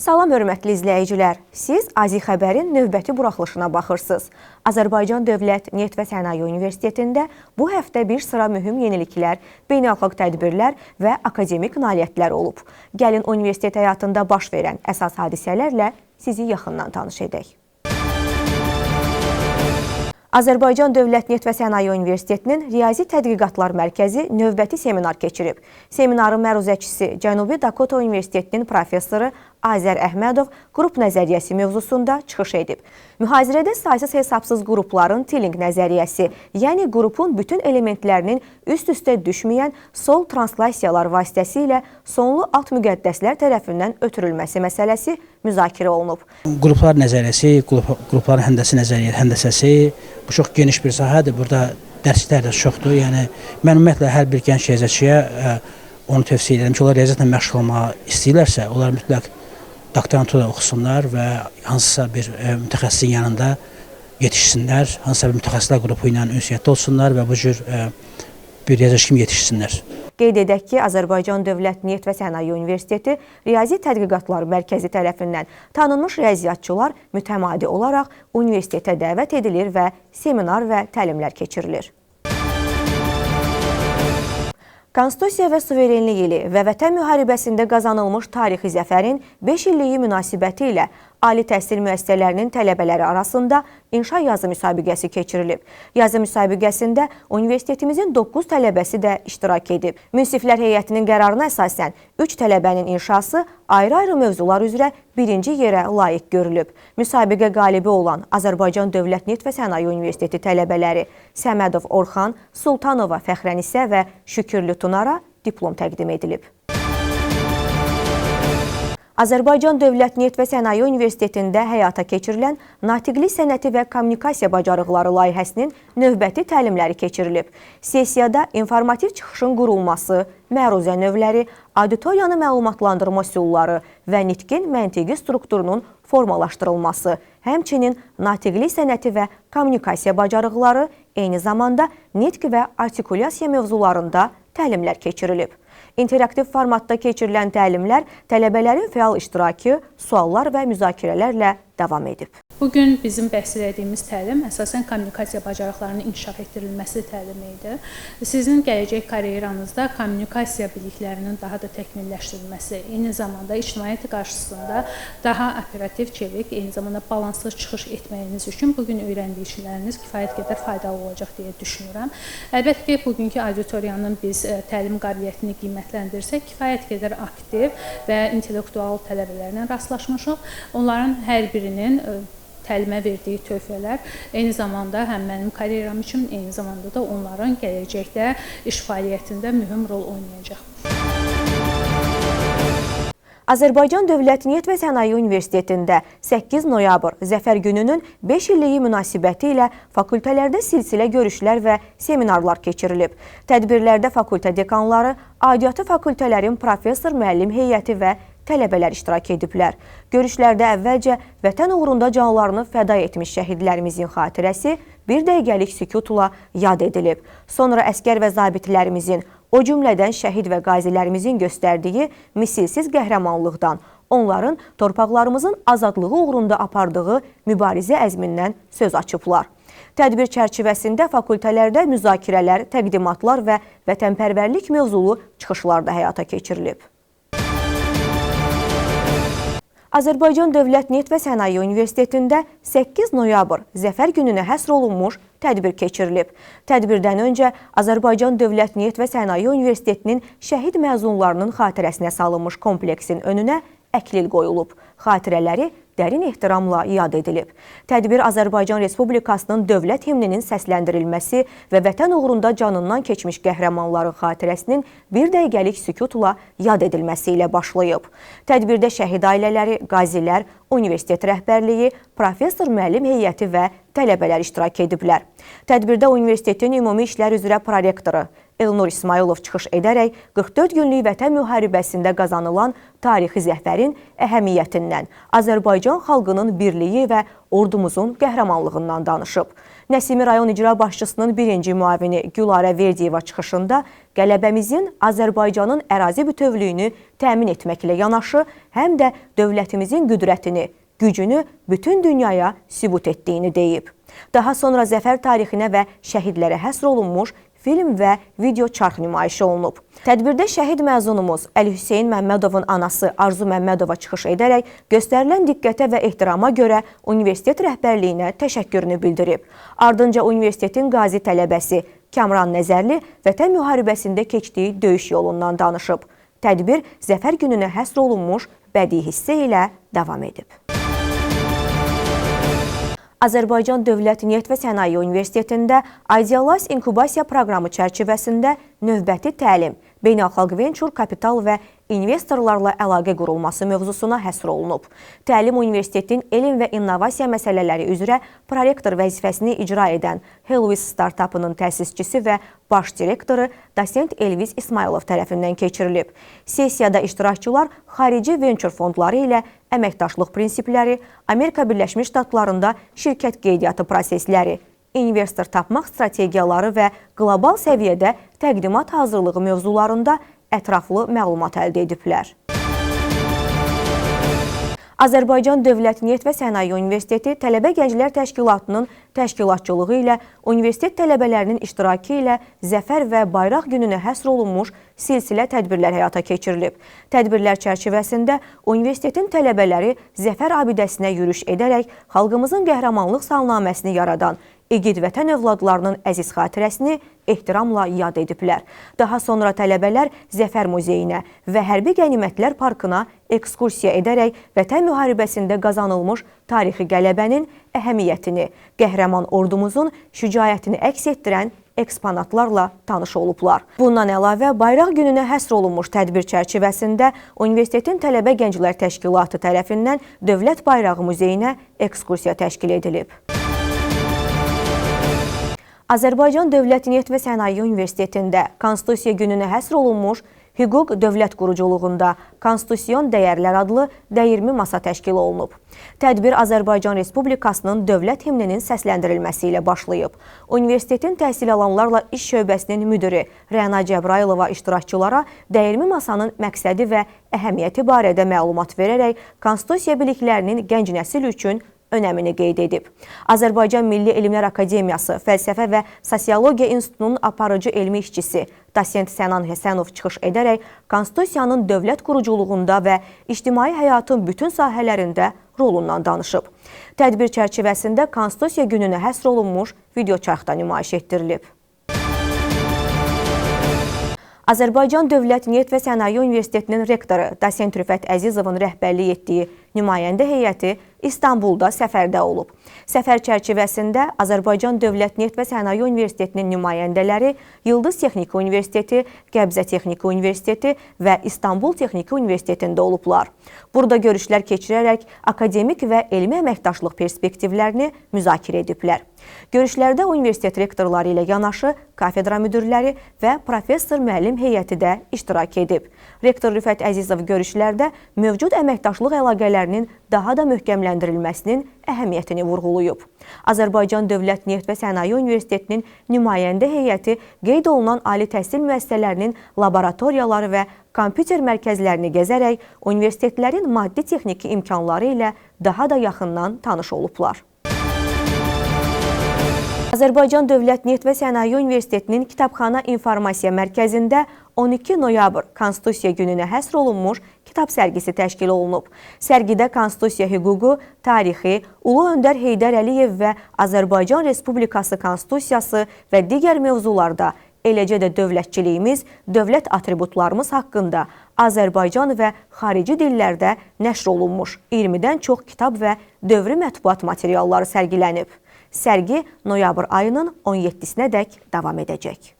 Salam hörmətli izləyicilər. Siz Azi Xəbərin növbəti buraxılışına baxırsınız. Azərbaycan Dövlət Neft və Sənaye Universitetində bu həftə bir sıra mühüm yeniliklər, beynəlxalq tədbirlər və akademik nailiyyətlər olub. Gəlin universitet həyatında baş verən əsas hadisələrlə sizi yaxından tanış edək. Azərbaycan Dövlət Neft və Sənaye Universitetinin Riyazi Tədqiqatlar Mərkəzi növbəti seminar keçirib. Seminarın məruzəçisi Cənubi Dakota Universitetinin professoru Azər Əhmədov qrup nəzəriyyəsi mövzusunda çıxış edib. Mühazirədə saysız hesabsız qrupların tiling nəzəriyyəsi, yəni qrupun bütün elementlərinin üst-üstə düşməyən sol translasiyalar vasitəsilə sonlu alt müqəddəslər tərəfindən ötürülməsi məsələsi müzakirə olunub. Qruplar nəzəriyyəsi, qrupların həndəsəsi bu çox geniş bir sahədir. Burada dərslər də çoxdur. Yəni mən ümumiyyətlə hər bir gənc riyaziyyatçıya onu tövsiyə edirəm ki, onlar riyaziyyatla məşğul olmağı istəyirlərsə, onlar mütləq doktorantura oxusunlar və hansısa bir mütəxəssisin yanında yetişsinlər, hansısa bir mütəxəssislər qrupu ilə ünsiyyətdə olsunlar və bu cür bir riyaziyyatçı kimi yetişsinlər. Qeyd edək ki, Azərbaycan Dövlət Neft və Sənaye Universiteti Riyazi Tədqiqatlar Mərkəzi tərəfindən tanınmış riyaziyyatçılar mütəmadi olaraq universitetə dəvət edilir və seminar və təlimlər keçirilir. Konstitusiya və suverenlik ili və Vətən müharibəsində qazanılmış tarixi zəfərin 5 illiyi münasibəti ilə ali təhsil müəssisələrinin tələbələri arasında inşa yazı müsabiqəsi keçirilib. Yazı müsabiqəsində universitetimizin 9 tələbəsi də iştirak edib. Münsiflər heyətinin qərarına əsasən 3 tələbənin inşası ayrı-ayrı mövzular üzrə birinci yerə layiq görülüb. Müsabiqə qalibi olan Azərbaycan Dövlət Neft və Sənaye Universiteti tələbələri Səmədov Orxan, Sultanova Fəxrənisə və Şükürlü Tunara diplom təqdim edilib. Azərbaycan Dövlət Neft və Sənaye Universitetində həyata keçirilən Natiqlik sənəti və kommunikasiya bacarıqları layihəsinin növbəti təlimləri keçirilib. Sessiyada informativ çıxışın qurulması, məruzə növləri, auditoriyanı məlumatlandırma üsulları və nitqin məntiqi strukturunun formalaşdırılması, həmçinin natiqlik sənəti və kommunikasiya bacarıqları, eyni zamanda nitq və artikulyasiya mövzularında təlimlər keçirilib. İnteraktiv formatda keçirilən təlimlər tələbələrin fəal iştirakı, suallar və müzakirələrlə davam edib. Bugün bizim bəhs etdiyimiz təlim əsasən kommunikasiya bacarıqlarının inkişaf etdirilməsi təlimi idi. Sizin gələcək karyeranızda kommunikasiya biliklərinin daha da təkmilləşdirilməsi, eyni zamanda ictimaiyyət qarşısında daha operativ, çevik, eyni zamanda balanslı çıxış etməyiniz üçün bugün öyrəndikləriniz kifayət qədər faydalı olacaq deyə düşünürəm. Əlbəttə ki, bugünkü auditoriyanın biz təlim qabiliyyətini qiymətləndirsək, kifayət qədər aktiv və intellektual tələbələrlə rastlaşmışıq. Onların hər birinin təlimə verdiyi töhfələr eyni zamanda həm mənim karyeram üçün, eyni zamanda da onların gələcəkdə iş fəaliyyətində mühüm rol oynayacaq. Azərbaycan Dövlət Neft və Sənaye Universitetində 8 noyabr Zəfər gününün 5 illiyi münasibəti ilə fakültələrdə silsilə görüşlər və seminarlar keçirilib. Tədbirlərdə fakültə dekanları, aidiyyatı fakültələrin professor müəllim heyəti və tələbələr iştirak ediblər. Görüşlərdə əvvəlcə vətən uğrunda canlarını fəda etmiş şəhidlərimizin xatirəsi bir dəqiqəlik sükutla yad edilib. Sonra əskər və zabitlərimizin, o cümlədən şəhid və qazilərimizin göstərdiyi misilsiz qəhrəmanlıqdan, onların torpaqlarımızın azadlığı uğrunda apardığı mübarizə əzmindən söz açıblar. Tədbir çərçivəsində fakültələrdə müzakirələr, təqdimatlar və vətənpərvərlik mövzulu çıxışlar da həyata keçirilib. Azərbaycan Dövlət Neft və Sənaye Universitetində 8 noyabr Zəfər gününə həsr olunmuş tədbir keçirilib. Tədbirdən öncə Azərbaycan Dövlət Neft və Sənaye Universitetinin şəhid məzunlarının xatirəsinə salınmış kompleksin önünə əklil qoyulub. Xatirələri dərin ehtiramla yad edilib. Tədbir Azərbaycan Respublikasının dövlət himninin səsləndirilməsi və vətən uğrunda canından keçmiş qəhrəmanların xatirəsinin bir dəqiqəlik sükutla yad edilməsi ilə başlayıb. Tədbirdə şəhid ailələri, qazilər, universitet rəhbərliyi, professor müəllim heyəti və tələbələr iştirak ediblər. Tədbirdə universitetin ümumi işlər üzrə prorektoru, Elnur İsmailov çıxış edərək 44 günlük Vətən müharibəsində qazanılan tarixi zəfərin əhəmiyyətindən, Azərbaycan xalqının birliyi və ordumuzun qəhrəmanlığından danışıb. Nəsimi rayon icra başçısının birinci müavini Gülarə Verdiyeva çıxışında qələbəmizin Azərbaycanın ərazi bütövlüyünü təmin etməklə yanaşı, həm də dövlətimizin qüdrətini, gücünü bütün dünyaya sübut etdiyini deyib. Daha sonra zəfər tarixinə və şəhidlərə həsr olunmuş film və video çarx nümayişi olunub. Tədbirdə şəhid məzunumuz Əli Hüseyn Məmmədovun anası Arzu Məmmədova çıxış edərək göstərilən diqqətə və ehtirama görə universitet rəhbərliyinə təşəkkürünü bildirib. Ardınca universitetin qazi tələbəsi Kamran Nəzərli Vətən müharibəsində keçdiyi döyüş yolundan danışıb. Tədbir zəfər gününə həsr olunmuş bədii hissə ilə davam edib. Azərbaycan Dövlət Neft və Sənaye Universitetində Idealaz inkubasiya proqramı çərçivəsində növbəti təlim, beynəlxalq vençur kapital və investorlarla əlaqə qurulması mövzusuna həsr olunub. Təlim universitetin elm və innovasiya məsələləri üzrə prorektor vəzifəsini icra edən Helvis startapının təsisçisi və baş direktoru dosent Elvis İsmailov tərəfindən keçirilib. Sessiyada iştirakçılar xarici vençur fondları ilə əməkdaşlıq prinsipləri, Amerika Birləşmiş Ştatlarında şirkət qeydiyyatı prosesləri, investor tapmaq strategiyaları və qlobal səviyyədə təqdimat hazırlığı mövzularında ətraflı məlumat əldə ediblər. Azərbaycan Dövlət Neft və Sənaye Universiteti Tələbə Gənclər Təşkilatının təşkilatçılığı ilə universitet tələbələrinin iştirakı ilə Zəfər və Bayraq gününə həsr olunmuş silsilə tədbirlər həyata keçirilib. Tədbirlər çərçivəsində universitetin tələbələri Zəfər abidəsinə yürüş edərək xalqımızın qəhrəmanlıq salnaməsini yaradan igid vətən övladlarının əziz xatirəsini ehtiramla yad ediblər. Daha sonra tələbələr Zəfər muzeyinə və Hərbi Qənimətlər parkına ekskursiya edərək vətən müharibəsində qazanılmış tarixi qələbənin əhəmiyyətini, qəhrəman ordumuzun şücaətini əks etdirən eksponatlarla tanış olublar. Bundan əlavə, Bayraq gününə həsr olunmuş tədbir çərçivəsində Universitetin Tələbə Gənclər Təşkilatı tərəfindən Dövlət Bayrağı muzeyinə ekskursiya təşkil edilib. Azərbaycan Dövlət Neft və Sənaye Universitetində Konstitusiya gününə həsr olunmuş Hüquq dövlət quruculuğunda Konstitusiyon dəyərlər adlı dəyirmi masa təşkil olunub. Tədbir Azərbaycan Respublikasının dövlət himninin səsləndirilməsi ilə başlayıb. Universitetin təhsil alanlarla iş şöbəsinin müdiri Rəna Cəbrayılova iştirakçılara dəyirmi masanın məqsədi və əhəmiyyəti barədə məlumat verərək Konstitusiya biliklərinin gənc nəsil üçün önəmini qeyd edib. Azərbaycan Milli Elmlər Akademiyası Fəlsəfə və Sosiologiya İnstitutunun aparıcı elmi işçisi dosent Sənan Həsənov çıxış edərək Konstitusiyanın dövlət quruculuğunda və ictimai həyatın bütün sahələrində rolundan danışıb. Tədbir çərçivəsində Konstitusiya gününə həsr olunmuş video çarxda nümayiş etdirilib. Azərbaycan Dövlət Neft və Sənaye Universitetinin rektoru dosent Rüfət Əzizovun rəhbərlik etdiyi nümayəndə heyəti İstanbulda səfərdə olub. Səfər çərçivəsində Azərbaycan Dövlət Neft və Sənaye Universitetinin nümayəndələri Yıldız Texniki Universiteti, Qəbzə Texniki Universiteti və İstanbul Texniki Universitetində olublar. Burada görüşlər keçirərək akademik və elmi əməkdaşlıq perspektivlərini müzakirə ediblər. Görüşlərdə universitet rektorları ilə yanaşı kafedra müdirləri və professor müəllim heyəti də iştirak edib. Rektor Rüfət Əzizov görüşlərdə mövcud əməkdaşlıq əlaqələrinin daha da möhkəmləndirilməsinin əhəmiyyətini vurğulayıb. Azərbaycan Dövlət Neft və Sənaye Universitetinin nümayəndə heyəti qeyd olunan ali təhsil müəssisələrinin laboratoriyaları və kompüter mərkəzlərini gəzərək universitetlərin maddi-texniki imkanları ilə daha da yaxından tanış olublar. Azərbaycan Dövlət Neft və Sənaye Universitetinin Kitabxana İnformasiya Mərkəzində 12 noyabr Konstitusiya gününə həsr olunmuş kitab sərgisi təşkil olunub. Sərgidə konstitusiya hüququ, tarixi, Ulu Öndər Heydər Əliyev və Azərbaycan Respublikası Konstitusiyası və digər mövzularda, eləcə də dövlətçiliyimiz, dövlət atributlarımız haqqında Azərbaycan və xarici dillərdə nəşr olunmuş 20-dən çox kitab və dövrü mətbuat materialları sərgilənib. Sərgi noyabr ayının 17-sinədək davam edəcək.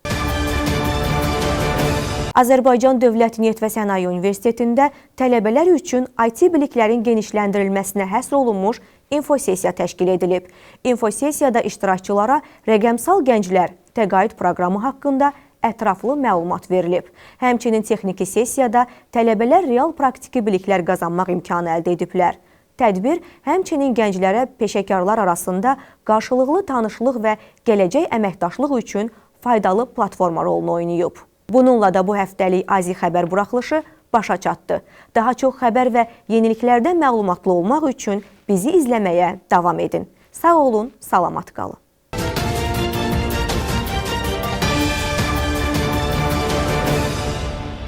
Azərbaycan Dövlət Neft və Sənaye Universitetində tələbələr üçün IT biliklərin genişləndirilməsinə həsr olunmuş infosessiya təşkil edilib. İnfosessiyada iştirakçılara rəqəmsal gənclər təqaüd proqramı haqqında ətraflı məlumat verilib. Həmçinin texniki sessiyada tələbələr real praktiki biliklər qazanmaq imkanı əldə ediblər. Tədbir həmçinin gənclərə peşəkarlar arasında qarşılıqlı tanışlıq və gələcək əməkdaşlıq üçün faydalı platforma rolunu oynayıb. Bununla da bu həftəlik AZİ xəbər buraxılışı başa çatdı. Daha çox xəbər və yeniliklərdən məlumatlı olmaq üçün bizi izləməyə davam edin. Sağ olun, salamat qalın.